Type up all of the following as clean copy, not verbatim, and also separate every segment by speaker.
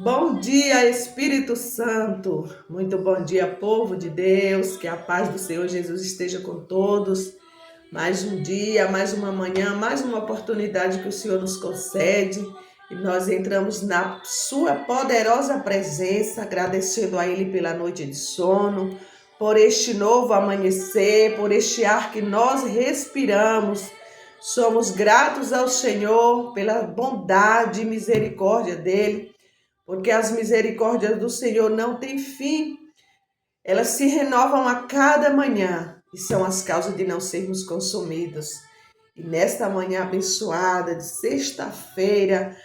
Speaker 1: Bom dia, Espírito Santo. Muito bom dia, povo de Deus. Que a paz do Senhor Jesus esteja com todos. Mais um dia, mais uma manhã, mais uma oportunidade que o Senhor nos concede. E nós entramos na sua poderosa presença, agradecendo a Ele pela noite de sono, por este novo amanhecer, por este ar que nós respiramos. Somos gratos ao Senhor pela bondade e misericórdia dEle, porque as misericórdias do Senhor não têm fim. Elas se renovam a cada manhã e são as causas de não sermos consumidos. E nesta manhã abençoada de sexta-feira,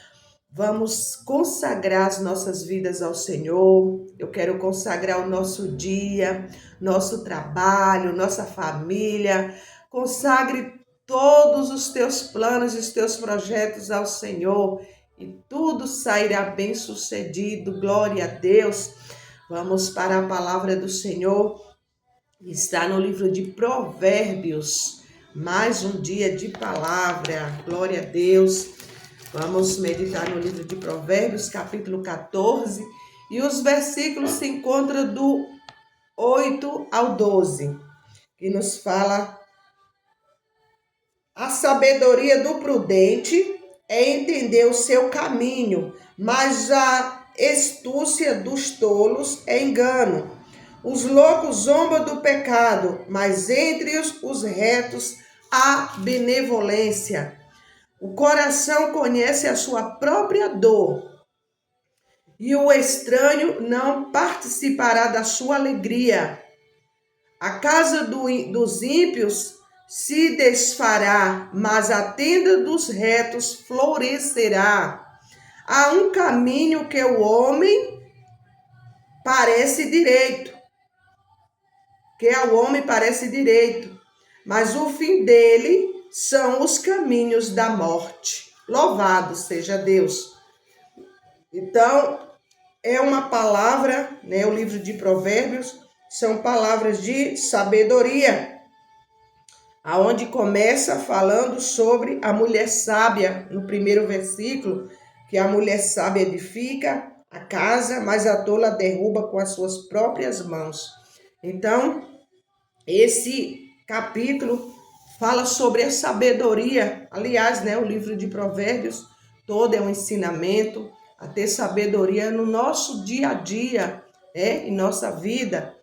Speaker 1: vamos consagrar as nossas vidas ao Senhor. Eu quero consagrar o nosso dia, nosso trabalho, nossa família. Consagre todos os teus planos e os teus projetos ao Senhor e tudo sairá bem sucedido. Glória a Deus. Vamos para a palavra do Senhor. Está no livro de Provérbios. Mais um dia de palavra. Glória a Deus. Vamos meditar no livro de Provérbios, capítulo 14. E os versículos se encontram do 8 ao 12, que nos fala: a sabedoria do prudente é entender o seu caminho, mas a astúcia dos tolos é engano. Os loucos zombam do pecado, mas entre os retos há benevolência. O coração conhece a sua própria dor, e o estranho não participará da sua alegria. A casa dos ímpios se desfará, mas a tenda dos retos florescerá. Há um caminho que o homem parece direito, mas o fim dele são os caminhos da morte. Louvado seja Deus. Então, é uma palavra, o livro de Provérbios são palavras de sabedoria, aonde começa falando sobre a mulher sábia, no primeiro versículo, que a mulher sábia edifica a casa, mas a tola derruba com as suas próprias mãos. Então, esse capítulo fala sobre a sabedoria. Aliás, o livro de Provérbios todo é um ensinamento a ter sabedoria no nosso dia a dia, em nossa vida.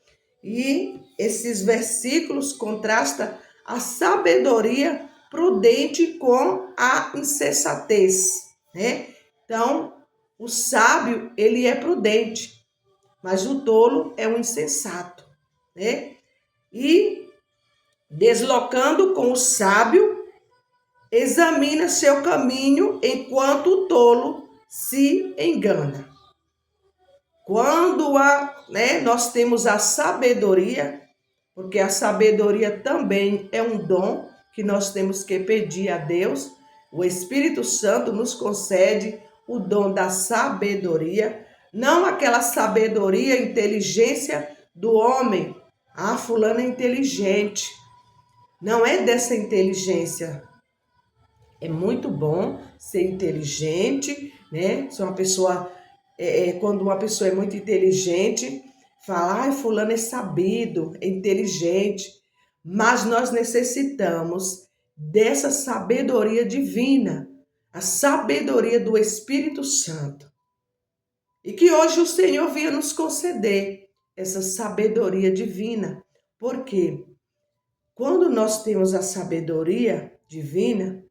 Speaker 1: E esses versículos contrastam a sabedoria prudente com a insensatez, Então, o sábio, ele é prudente, mas o tolo é um insensato, E, deslocando com o sábio, examina seu caminho, enquanto o tolo se engana. Quando nós temos a sabedoria, porque a sabedoria também é um dom que nós temos que pedir a Deus, o Espírito Santo nos concede o dom da sabedoria, não aquela sabedoria, inteligência do homem. Ah, fulano é inteligente. Não é dessa inteligência. É muito bom ser inteligente, Se uma pessoa, quando uma pessoa é muito inteligente, fala, fulano é sabido, é inteligente. Mas nós necessitamos dessa sabedoria divina, a sabedoria do Espírito Santo. E que hoje o Senhor venha nos conceder essa sabedoria divina. Por quê? Quando nós temos a sabedoria divina,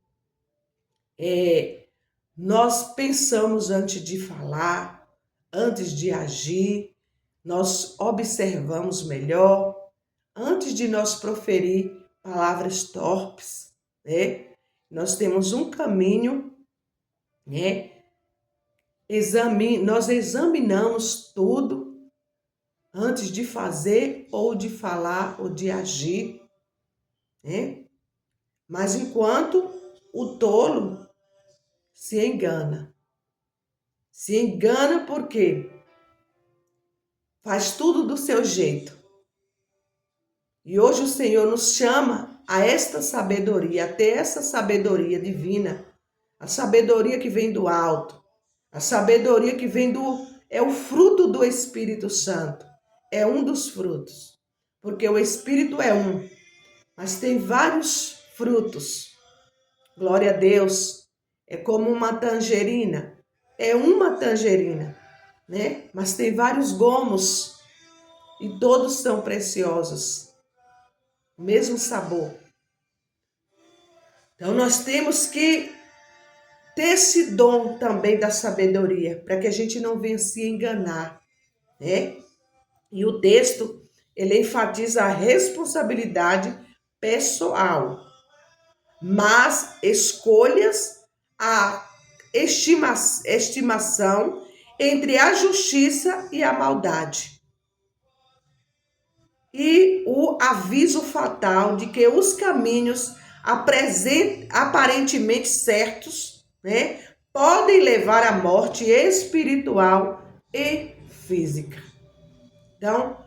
Speaker 1: nós pensamos antes de falar, antes de agir, nós observamos melhor, antes de nós proferir palavras torpes, Nós temos um caminho, Nós examinamos tudo antes de fazer, ou de falar, ou de agir, Mas enquanto o tolo se engana. Se engana porque faz tudo do seu jeito. E hoje o Senhor nos chama a esta sabedoria, a ter essa sabedoria divina, a sabedoria que vem do alto, a sabedoria que vem é o fruto do Espírito Santo. É um dos frutos. Porque o Espírito é um, mas tem vários frutos. Glória a Deus. É como uma tangerina. É uma tangerina, né? Mas tem vários gomos e todos são preciosos. O mesmo sabor. Então nós temos que ter esse dom também da sabedoria, para que a gente não venha se enganar, né? E o texto, ele enfatiza a responsabilidade pessoal, mas escolhas a estimação entre a justiça e a maldade. E o aviso fatal de que os caminhos aparentemente certos, né, podem levar à morte espiritual e física. Então,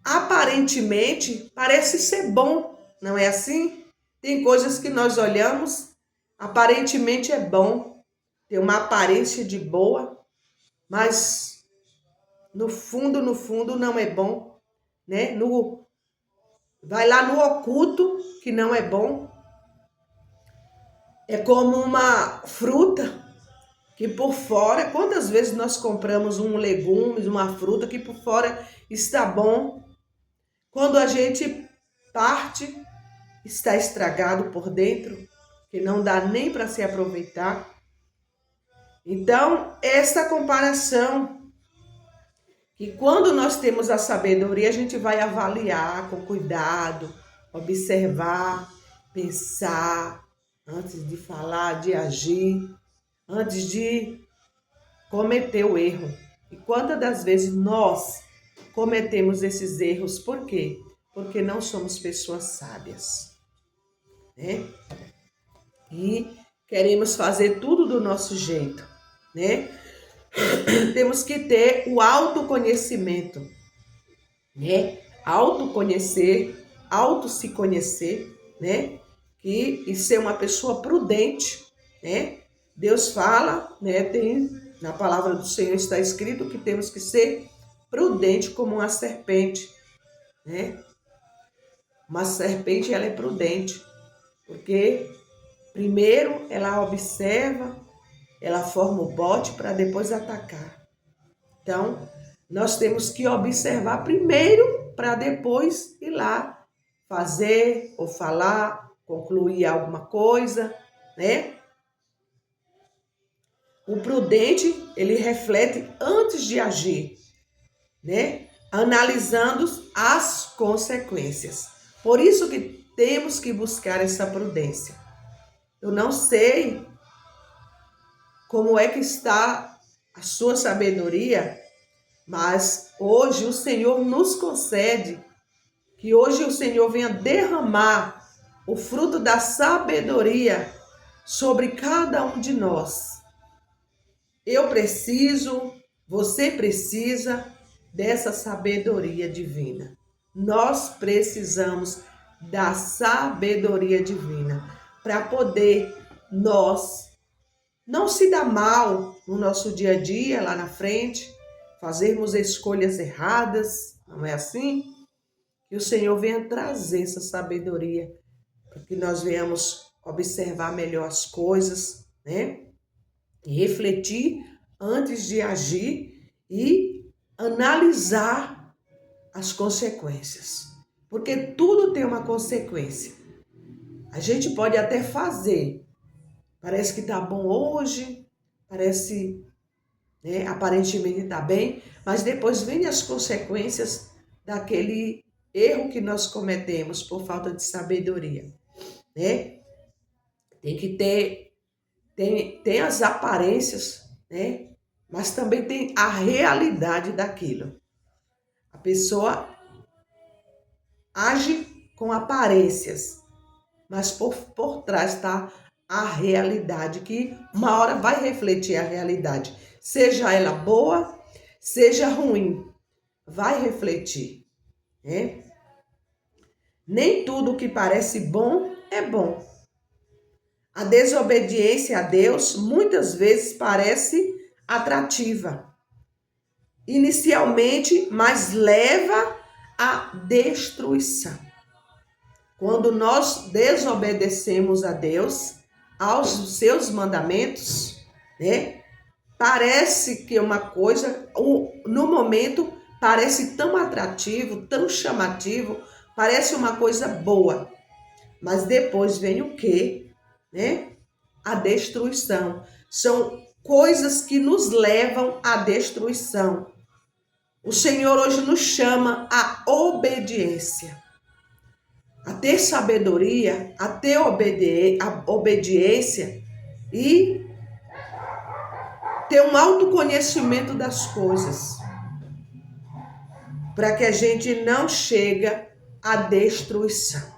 Speaker 1: aparentemente parece ser bom, não é assim? Tem coisas que nós olhamos, aparentemente é bom, tem uma aparência de boa, mas no fundo não é bom, né? Vai lá no oculto, que não é bom. É como uma fruta que por fora, quantas vezes nós compramos um legume, uma fruta que por fora está bom, quando a gente parte, está estragado por dentro, que não dá nem para se aproveitar. Então, essa comparação, que quando nós temos a sabedoria, a gente vai avaliar com cuidado, observar, pensar, antes de falar, de agir, antes de cometer o erro. E quantas das vezes nós cometemos esses erros? Por quê? Porque não somos pessoas sábias, né? E queremos fazer tudo do nosso jeito, né? Temos que ter o autoconhecimento, né? Autoconhecer, auto se conhecer, né? E ser uma pessoa prudente, né? Deus fala, né? Na palavra do Senhor está escrito que temos que ser prudente como uma serpente, né? Uma serpente, ela é prudente, porque primeiro ela observa, ela forma o bote para depois atacar. Então, nós temos que observar primeiro para depois ir lá fazer ou falar, concluir alguma coisa, né? O prudente, ele reflete antes de agir, né? Analisando as consequências. Por isso que temos que buscar essa prudência. Eu não sei como é que está a sua sabedoria, mas hoje o Senhor nos concede que hoje o Senhor venha derramar o fruto da sabedoria sobre cada um de nós. Eu preciso, você precisa dessa sabedoria divina. Nós precisamos da sabedoria divina para poder nós não se dar mal no nosso dia a dia, lá na frente, fazermos escolhas erradas, não é assim? Que o Senhor venha trazer essa sabedoria para que nós venhamos observar melhor as coisas, né? E refletir antes de agir e analisar as consequências. Porque tudo tem uma consequência. A gente pode até fazer. Parece que tá bom hoje, parece, né, aparentemente tá bem, mas depois vem as consequências daquele erro que nós cometemos por falta de sabedoria, né? Tem que ter, tem as aparências, né? Mas também tem a realidade daquilo. A pessoa age com aparências, mas por trás está a realidade, que uma hora vai refletir a realidade. Seja ela boa, seja ruim, vai refletir, né? Nem tudo que parece bom é bom. A desobediência a Deus muitas vezes parece atrativa, inicialmente, mas leva à destruição. Quando nós desobedecemos a Deus, aos seus mandamentos, né? Parece que é uma coisa, no momento, parece tão atrativo, tão chamativo, parece uma coisa boa. Mas depois vem o quê? Né? A destruição. São coisas que nos levam à destruição. O Senhor hoje nos chama à obediência, a ter sabedoria, a ter obediência e ter um autoconhecimento das coisas, para que a gente não chegue à destruição.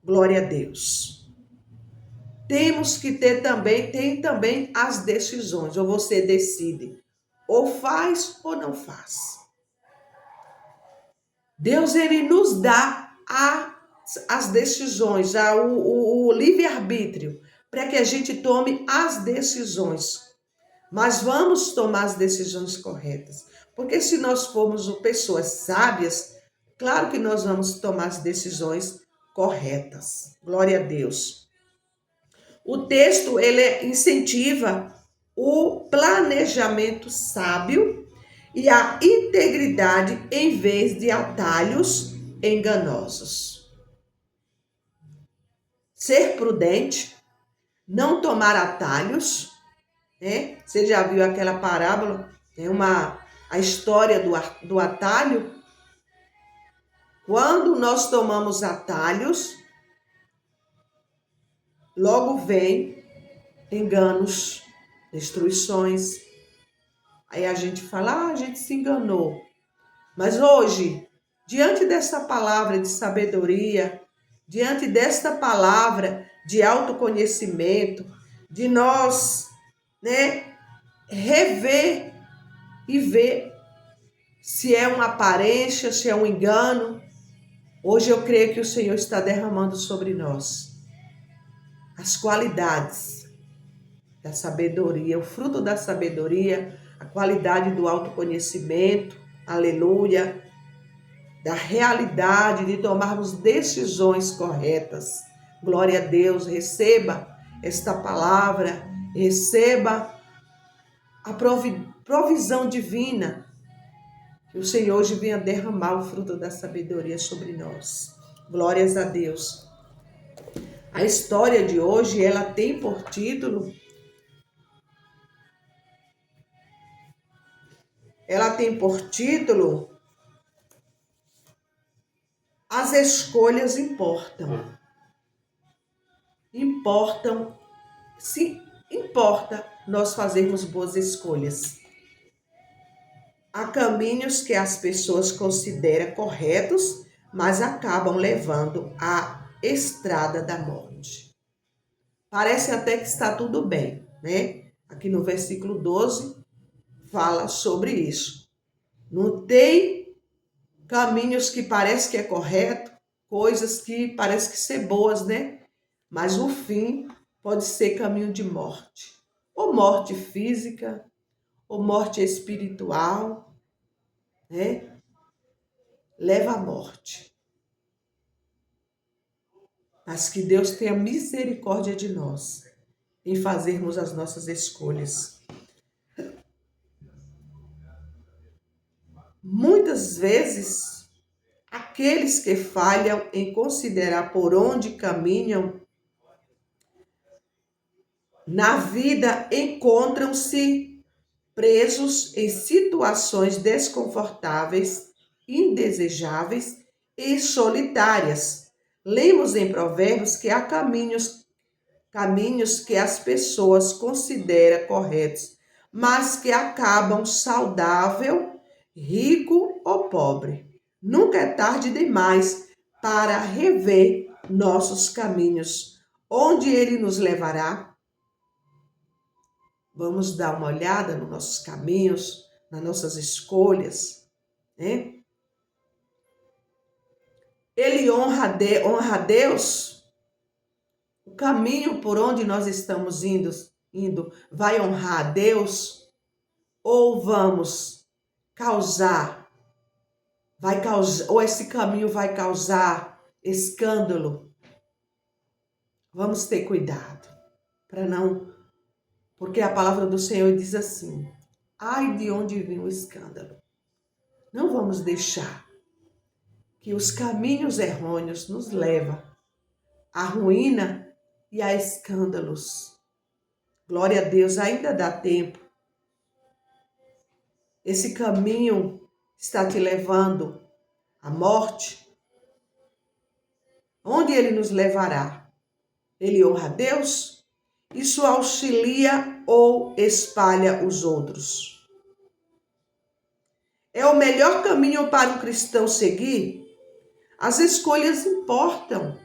Speaker 1: Glória a Deus. Temos que ter também as decisões, ou você decide, ou faz ou não faz. Deus, ele nos dá as decisões, o livre-arbítrio, para que a gente tome as decisões. Mas vamos tomar as decisões corretas. Porque se nós formos pessoas sábias, claro que nós vamos tomar as decisões corretas. Glória a Deus. O texto, ele incentiva o planejamento sábio e a integridade em vez de atalhos enganosos. Ser prudente, não tomar atalhos, né? Você já viu aquela parábola, a história do atalho? Quando nós tomamos atalhos, logo vem enganos, destruições. Aí a gente fala, a gente se enganou. Mas hoje, diante dessa palavra de sabedoria, diante desta palavra de autoconhecimento, de nós, né, rever e ver se é uma aparência, se é um engano. Hoje eu creio que o Senhor está derramando sobre nós as qualidades da sabedoria, o fruto da sabedoria, a qualidade do autoconhecimento, aleluia, da realidade de tomarmos decisões corretas. Glória a Deus, receba esta palavra, receba a provisão divina, que o Senhor hoje venha derramar o fruto da sabedoria sobre nós. Glórias a Deus. A história de hoje, ela tem por título As escolhas importam. Importa nós fazermos boas escolhas. Há caminhos que as pessoas consideram corretos, mas acabam levando à estrada da morte. Parece até que está tudo bem, né? Aqui no versículo 12 fala sobre isso. Não tem caminhos que parece que é correto, coisas que parece que ser boas, né? Mas o fim pode ser caminho de morte. Ou morte física, ou morte espiritual, né? Leva à morte. Mas que Deus tenha misericórdia de nós em fazermos as nossas escolhas. Muitas vezes, aqueles que falham em considerar por onde caminham na vida encontram-se presos em situações desconfortáveis, indesejáveis e solitárias. Lemos em Provérbios que há caminhos que as pessoas consideram corretos, mas que acabam saudável, rico ou pobre. Nunca é tarde demais para rever nossos caminhos. Onde ele nos levará? Vamos dar uma olhada nos nossos caminhos, nas nossas escolhas, né? Ele honra a Deus. O caminho por onde nós estamos indo vai honrar a Deus? Ou vamos ou esse caminho vai causar escândalo. Vamos ter cuidado para não, porque a palavra do Senhor diz assim: ai de onde vem o escândalo. Não vamos deixar que os caminhos errôneos nos levem à ruína e a escândalos. Glória a Deus, ainda dá tempo. Esse caminho está te levando à morte. Onde ele nos levará? Ele honra a Deus? Isso auxilia ou espalha os outros? É o melhor caminho para um cristão seguir? As escolhas importam.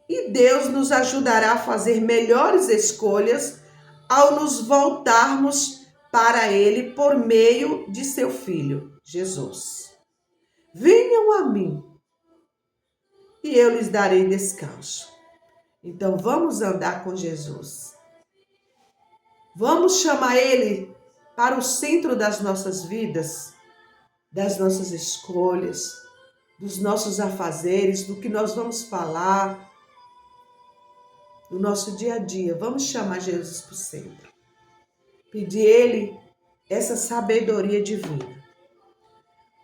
Speaker 1: E Deus nos ajudará a fazer melhores escolhas ao nos voltarmos para Ele por meio de seu Filho, Jesus. Venham a mim e eu lhes darei descanso. Então vamos andar com Jesus. Vamos chamar Ele para o centro das nossas vidas, das nossas escolhas, dos nossos afazeres, do que nós vamos falar, do nosso dia a dia. Vamos chamar Jesus para o centro. Pedir Ele essa sabedoria divina.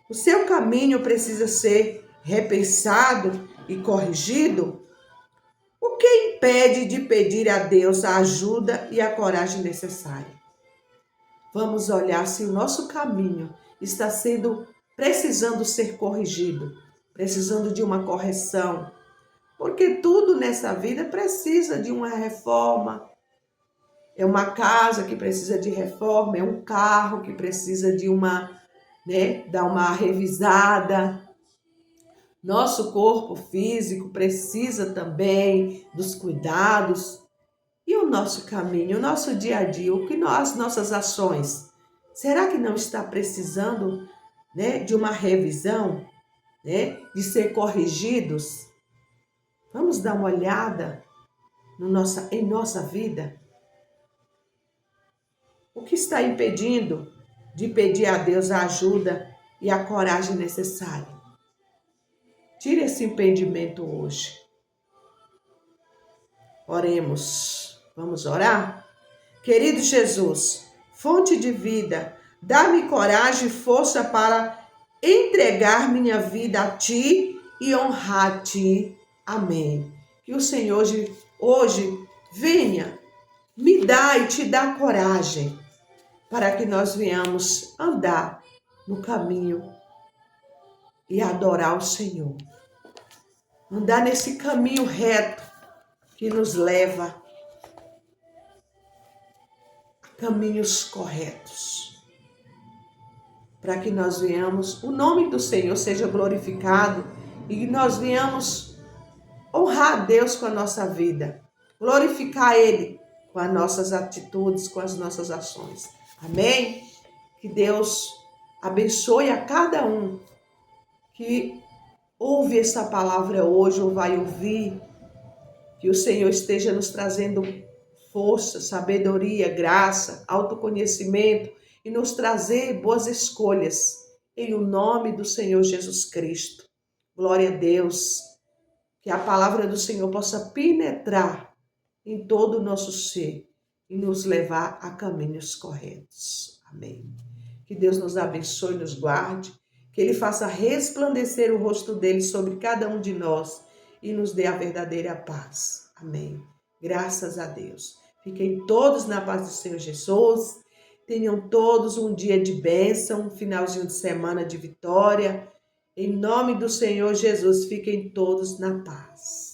Speaker 1: O seu caminho precisa ser repensado e corrigido. O que impede de pedir a Deus a ajuda e a coragem necessária? Vamos olhar se o nosso caminho está precisando ser corrigido, precisando de uma correção, porque tudo nessa vida precisa de uma reforma. É uma casa que precisa de reforma, é um carro que precisa de dar uma revisada. Nosso corpo físico precisa também dos cuidados. E o nosso caminho, o nosso dia a dia, as nossas ações, será que não está precisando, de uma revisão, de ser corrigidos? Vamos dar uma olhada em nossa vida? O que está impedindo de pedir a Deus a ajuda e a coragem necessária? Tire esse impedimento hoje. Oremos. Vamos orar? Querido Jesus, fonte de vida, dá-me coragem e força para entregar minha vida a Ti e honrar a Ti. Amém. Que o Senhor hoje venha me dar e te dar coragem para que nós venhamos andar no caminho e adorar o Senhor. Andar nesse caminho reto que nos leva a caminhos corretos. Para que nós venhamos, o nome do Senhor seja glorificado e nós venhamos honrar a Deus com a nossa vida, glorificar Ele com as nossas atitudes, com as nossas ações. Amém? Que Deus abençoe a cada um que ouve essa palavra hoje ou vai ouvir. Que o Senhor esteja nos trazendo força, sabedoria, graça, autoconhecimento e nos trazer boas escolhas. Em o nome do Senhor Jesus Cristo. Glória a Deus. Que a palavra do Senhor possa penetrar em todo o nosso ser e nos levar a caminhos corretos. Amém. Que Deus nos abençoe e nos guarde, que Ele faça resplandecer o rosto dEle sobre cada um de nós e nos dê a verdadeira paz. Amém. Graças a Deus. Fiquem todos na paz do Senhor Jesus. Tenham todos um dia de bênção, um finalzinho de semana de vitória. Em nome do Senhor Jesus, fiquem todos na paz.